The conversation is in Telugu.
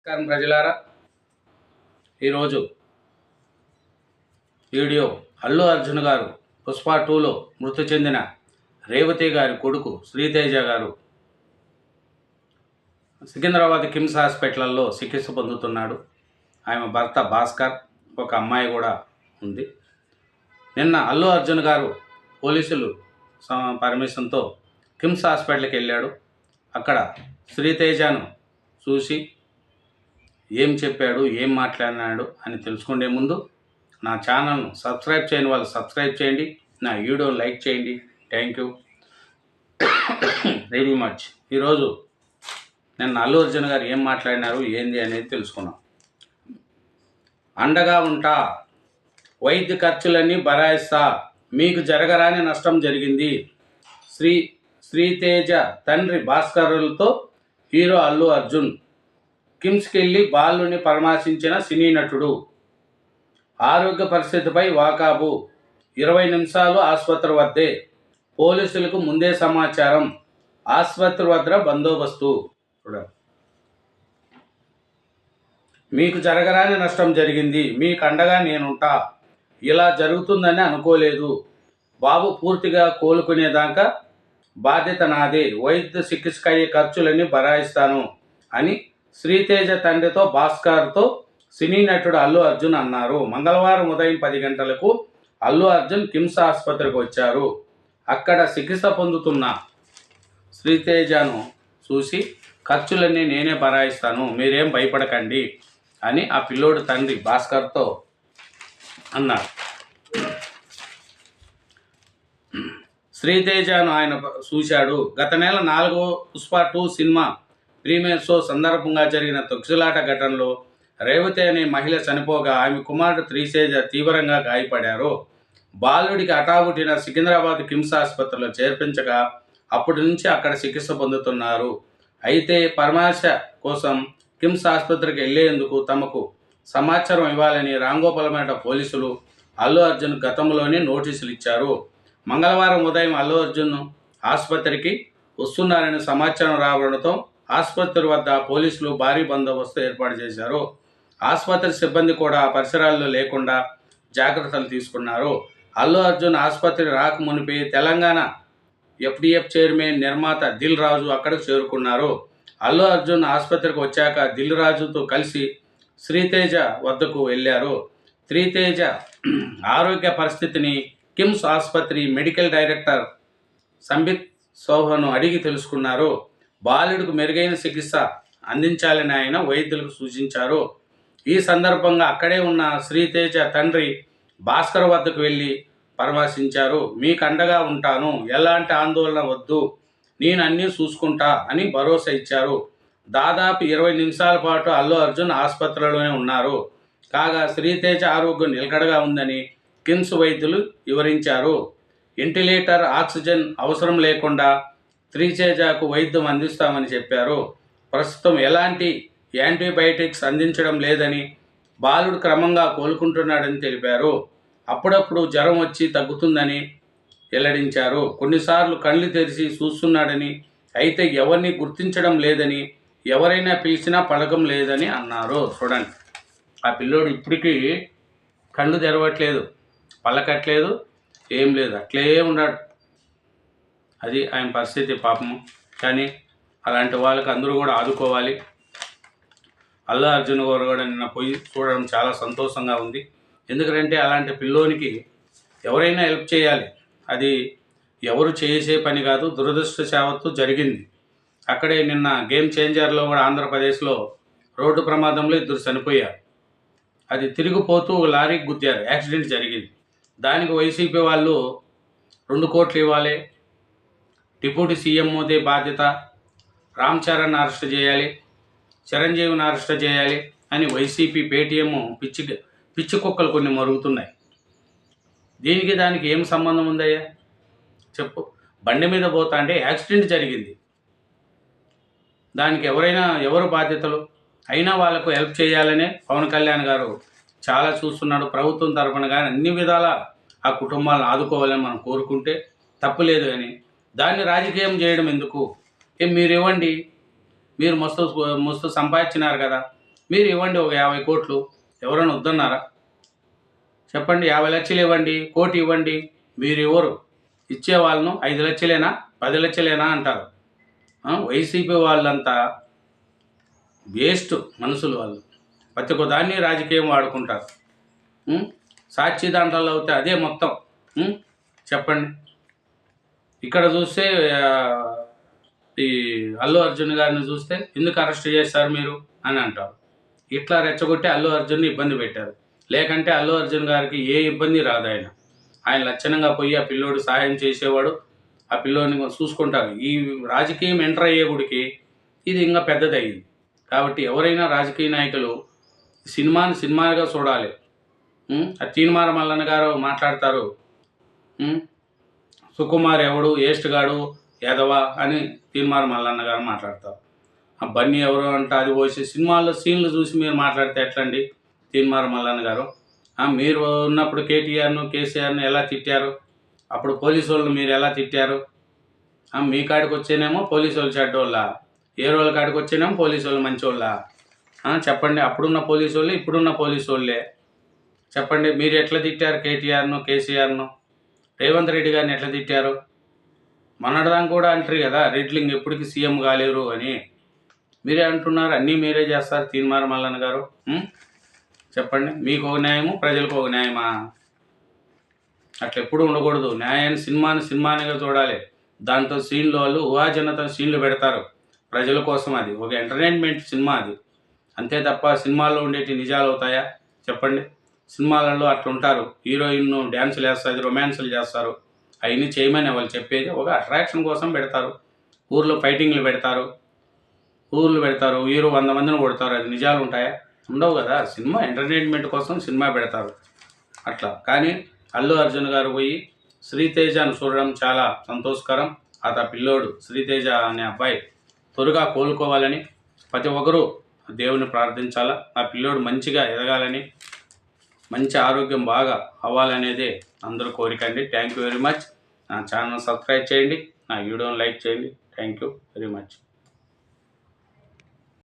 నమస్కారం ప్రజలారా. ఈరోజు వీడియో అల్లు అర్జున్ గారు పుష్ప 2లో మృతి చెందిన రేవతి గారి కొడుకు శ్రీతేజ గారు సికింద్రాబాద్ కిమ్స్ హాస్పిటల్లో చికిత్స పొందుతున్నాడు. ఆమె భర్త భాస్కర్, ఒక అమ్మాయి కూడా ఉంది. నిన్న అల్లు అర్జున్ గారు పోలీసులు పర్మిషన్తో కిమ్స్ హాస్పిటల్కి వెళ్ళాడు. అక్కడ శ్రీతేజను చూసి ఏం చెప్పాడు, ఏం మాట్లాడినాడు అని తెలుసుకునే ముందు నా ఛానల్ను సబ్స్క్రైబ్ చేయని వాళ్ళు సబ్స్క్రైబ్ చేయండి, నా వీడియోని లైక్ చేయండి. Thank you very much. ఈరోజు నేను అల్లు అర్జున్ గారు ఏం మాట్లాడినారు, ఏంది అనేది తెలుసుకున్నాం. అండగా ఉంటా, వైద్య ఖర్చులన్నీ భరాయిస్తా, మీకు జరగరాని నష్టం జరిగింది. శ్రీతేజ తండ్రి భాస్కర్లతో హీరో అల్లు అర్జున్ కిమ్స్కి వెళ్ళి బాలుని పరామర్శించిన సినీ నటుడు. ఆరోగ్య పరిస్థితిపై వాకాబు. 20 నిమిషాలు ఆసుపత్రి వద్దే. పోలీసులకు ముందే సమాచారం. ఆసుపత్రి వద్ద బందోబస్తు. మీకు జరగరాని నష్టం జరిగింది, మీకు అండగా నేనుంటా. ఇలా జరుగుతుందని అనుకోలేదు. బాబు పూర్తిగా కోలుకునేదాకా బాధ్యత నాదే. వైద్య చికిత్సకు అయ్యే ఖర్చులన్నీ భరాయిస్తాను అని శ్రీతేజ తండ్రితో భాస్కర్తో సినీ నటుడు అల్లు అర్జున్ అన్నారు. మంగళవారం ఉదయం 10 గంటలకు అల్లు అర్జున్ కిమ్స్ ఆసుపత్రికి వచ్చారు. అక్కడ చికిత్స పొందుతున్న శ్రీతేజను చూసి ఖర్చులన్నీ నేనే భరాయిస్తాను, మీరేం భయపడకండి అని ఆ పిల్లోడు తండ్రి భాస్కర్తో అన్నారు. శ్రీతేజను ఆయన చూశాడు. గత నెల 4వ పుష్ప 2 సినిమా ప్రీమియర్ షో సందర్భంగా జరిగిన తొక్కిసలాట ఘటనలో రేవతి అనే మహిళ చనిపోగా ఆమె కుమారుడు శ్రీతేజ తీవ్రంగా గాయపడారు. బాలుడికి హఠావుటిన సికింద్రాబాద్ కిమ్స్ ఆసుపత్రిలో చేర్పించగా అప్పటి నుంచి అక్కడ చికిత్స పొందుతున్నారు. అయితే పరామర్శ కోసం కిమ్స్ ఆసుపత్రికి వెళ్లేందుకు తమకు సమాచారం ఇవ్వాలని రాంగోపాల్పేట పోలీసులు అల్లు అర్జున్ గతంలోనే నోటీసులు ఇచ్చారు. మంగళవారం ఉదయం అల్లు అర్జున్ ఆసుపత్రికి వస్తున్నారని సమాచారం రావడంతో ఆసుపత్రి వద్ద పోలీసులు భారీ బందోబస్తు ఏర్పాటు చేశారు. ఆసుపత్రి సిబ్బంది కూడా పరిసరాల్లో లేకుండా జాగ్రత్తలు తీసుకున్నారు. అల్లు అర్జున్ ఆసుపత్రి రాక మునిపి తెలంగాణ ఎఫ్డిఎఫ్ చైర్మన్ నిర్మాత దిల్ రాజు అక్కడికి చేరుకున్నారు. అల్లు అర్జున్ ఆసుపత్రికి వచ్చాక దిల్ రాజుతో కలిసి శ్రీతేజ వద్దకు వెళ్ళారు. శ్రీతేజ ఆరోగ్య పరిస్థితిని కిమ్స్ ఆసుపత్రి మెడికల్ డైరెక్టర్ సంబిత్ సోహను అడిగి తెలుసుకున్నారు. బాలుడికి మెరుగైన చికిత్స అందించాలని ఆయన వైద్యులకు సూచించారు. ఈ సందర్భంగా అక్కడే ఉన్న శ్రీతేజ తండ్రి భాస్కర్ వద్దకు వెళ్ళి పరామర్శించారు. మీకు అండగా ఉంటాను, ఎలాంటి ఆందోళన వద్దు, నేను అన్నీ చూసుకుంటా అని భరోసా ఇచ్చారు. దాదాపు 20 నిమిషాల పాటు అల్లు అర్జున్ ఆసుపత్రిలోనే ఉన్నారు. కాగా శ్రీతేజ ఆరోగ్యం నిలకడగా ఉందని కిమ్స్ వైద్యులు వివరించారు. వెంటిలేటర్, ఆక్సిజన్ అవసరం లేకుండా శ్రీతేజకు వైద్యం అందిస్తామని చెప్పారు. ప్రస్తుతం ఎలాంటి యాంటీబయాటిక్స్ అందించడం లేదని, బాలుడు క్రమంగా కోలుకుంటున్నాడని తెలిపారు. అప్పుడప్పుడు జ్వరం వచ్చి తగ్గుతుందని వెల్లడించారు. కొన్నిసార్లు కళ్ళు తెరిచి చూస్తున్నాడని, అయితే ఎవరిని గుర్తించడం లేదని, ఎవరైనా పిలిచినా పలకం లేదని అన్నారు. చూడండి, ఆ పిల్లోడు ఇప్పటికీ కళ్ళు తెరవట్లేదు, పలకట్లేదు, ఏం లేదు, అట్లే ఉన్నాడు. అది ఆయన పరిస్థితి పాపము. కానీ అలాంటి వాళ్ళకి అందరూ కూడా ఆదుకోవాలి. అల్లు అర్జున్ గారు కూడా నిన్న పోయి చూడడం చాలా సంతోషంగా ఉంది. ఎందుకంటే అలాంటి పిల్లోనికి ఎవరైనా హెల్ప్ చేయాలి. అది ఎవరు చేసే పని కాదు, దురదృష్టవశాత్తు జరిగింది. అక్కడే నిన్న గేమ్ చేంజర్లో కూడా ఆంధ్రప్రదేశ్లో రోడ్డు ప్రమాదంలో 2 చనిపోయారు. అది తిరిగిపోతూ లారీకి గుద్దారు, యాక్సిడెంట్ జరిగింది. దానికి వైసీపీ వాళ్ళు 2 కోట్లు ఇవ్వాలి, డిప్యూటీ సీఎందే బాధ్యత, రామ్ చరణ్ అరెస్ట్ చేయాలి, చిరంజీవిని అరెస్ట్ చేయాలి అని వైసీపీ పేటీఎం పిచ్చి కుక్కలు కొన్ని మరుగుతున్నాయి. దీనికి దానికి ఏం సంబంధం ఉందయ్యా చెప్పు? బండి మీద పోతా అంటే యాక్సిడెంట్ జరిగింది, దానికి ఎవరు బాధ్యతలు? అయినా వాళ్ళకు హెల్ప్ చేయాలనే పవన్ కళ్యాణ్ గారు చాలా చూస్తున్నాడు. ప్రభుత్వం తరఫున కానీ అన్ని విధాల ఆ కుటుంబాలను ఆదుకోవాలని మనం కోరుకుంటే తప్పులేదు. కానీ దాన్ని రాజకీయం చేయడం ఎందుకు? మీరు ఇవ్వండి, మీరు మస్తు సంపాదించినారు కదా, మీరు ఇవ్వండి ఒక 50 కోట్లు, ఎవరైనా వద్దన్నారా? చెప్పండి. 50 లక్షలు ఇవ్వండి, కోటి ఇవ్వండి, మీరు ఇవ్వరు. ఇచ్చే వాళ్ళను 5 లక్షలేనా 10 లక్షలేనా అంటారు. వైసీపీ వాళ్ళంతా వేస్ట్ మనుషులు వాళ్ళు. ప్రతి ఒక్క దాన్ని రాజకీయం వాడుకుంటారు. సాక్షి దాంట్లో అవుతే అదే మొత్తం. చెప్పండి. ఇక్కడ చూస్తే ఈ అల్లు అర్జున్ గారిని చూస్తే ఎందుకు అరెస్ట్ చేస్తారు మీరు అని అంటారు. ఇట్లా రెచ్చగొట్టి అల్లు అర్జున్ని ఇబ్బంది పెట్టారు. లేకంటే అల్లు అర్జున్ గారికి ఏ ఇబ్బంది రాదు. ఆయన లక్షణంగా పోయి ఆ పిల్లోడు సహాయం చేసేవాడు, ఆ పిల్లోని చూసుకుంటారు. ఈ రాజకీయం ఎంటర్ అయ్యే గుడికి ఇది ఇంకా పెద్దదయ్యింది. కాబట్టి ఎవరైనా రాజకీయ నాయకులు సినిమాని సినిమాగా చూడాలి. తీన్మార మల్లన్న గారు మాట్లాడతారు, సుకుమార్ ఎవడు ఏస్ట్ గాడు యాదవ అని తీన్మార మల్లన్న గారు మాట్లాడతారు. ఆ బన్నీ ఎవరు అంటే అది పోసి సినిమాల్లో సీన్లు చూసి మీరు మాట్లాడితే ఎట్లండి తీన్మార మల్లన్న గారు? మీరు ఉన్నప్పుడు కేటీఆర్ను కేసీఆర్ను ఎలా తిట్టారు? అప్పుడు పోలీసు వాళ్ళని మీరు ఎలా తిట్టారు? మీ కాడికి వచ్చేనేమో పోలీసు వాళ్ళు చెడ్డోళ్ళ, ఏ రోజుల కాడికి వచ్చేనేమో పోలీసు వాళ్ళు మంచోళ్ళ? చెప్పండి. అప్పుడున్న పోలీసు వాళ్ళు ఇప్పుడున్న పోలీసు వాళ్ళే. చెప్పండి. మీరు ఎట్లా తిట్టారు కేటీఆర్ను కేసీఆర్ను? రేవంత్ రెడ్డి గారిని ఎట్లా తిట్టారు? మొన్నటిదాకా కూడా అంటారు కదా రెడ్లింగ్ ఎప్పటికీ సీఎం కాలేరు అని. మీరే అంటున్నారు, అన్నీ మీరే చేస్తారు తీన్మార మల్లన్న గారు. చెప్పండి. మీకు ఒక న్యాయము, ప్రజలకు ఒక న్యాయమా? అట్లా ఎప్పుడు ఉండకూడదు. న్యాయాన్ని సినిమానిగా చూడాలి. దాంతో సీన్లు వాళ్ళు ఊహాజనత సీన్లు పెడతారు ప్రజల కోసం. అది ఒక ఎంటర్టైన్మెంట్ సినిమా అది, అంతే తప్ప సినిమాల్లో ఉండేటి నిజాలు అవుతాయా? చెప్పండి. సినిమాలలో అట్లా ఉంటారు, హీరోయిన్ డ్యాన్సులు వేస్తుంది, రొమాన్సులు చేస్తారు. అవన్నీ చేయమని వాళ్ళు చెప్పేది ఒక అట్రాక్షన్ కోసం పెడతారు. ఊర్లో ఫైటింగ్లు పెడతారు, హీరో 100 మందిని కొడతారు. అది నిజాలు ఉంటాయా? ఉండవు కదా. సినిమా ఎంటర్టైన్మెంట్ కోసం సినిమా పెడతారు అట్లా. కానీ అల్లు అర్జున్ గారు పోయి శ్రీతేజను చూడడం చాలా సంతోషకరం. ఆ పిల్లోడు శ్రీతేజ అనే అబ్బాయి త్వరగా కోలుకోవాలని ప్రతి ఒక్కరూ దేవుని ప్రార్థించాలా. ఆ పిల్లోడు మంచిగా ఎదగాలని, మంచి ఆరోగ్యం బాగా అవ్వాలనేదే అందరూ కోరిక అండి. Thank you very much. నా ఛానల్ సబ్స్క్రైబ్ చేయండి, నా వీడియోని లైక్ చేయండి. Thank you very much.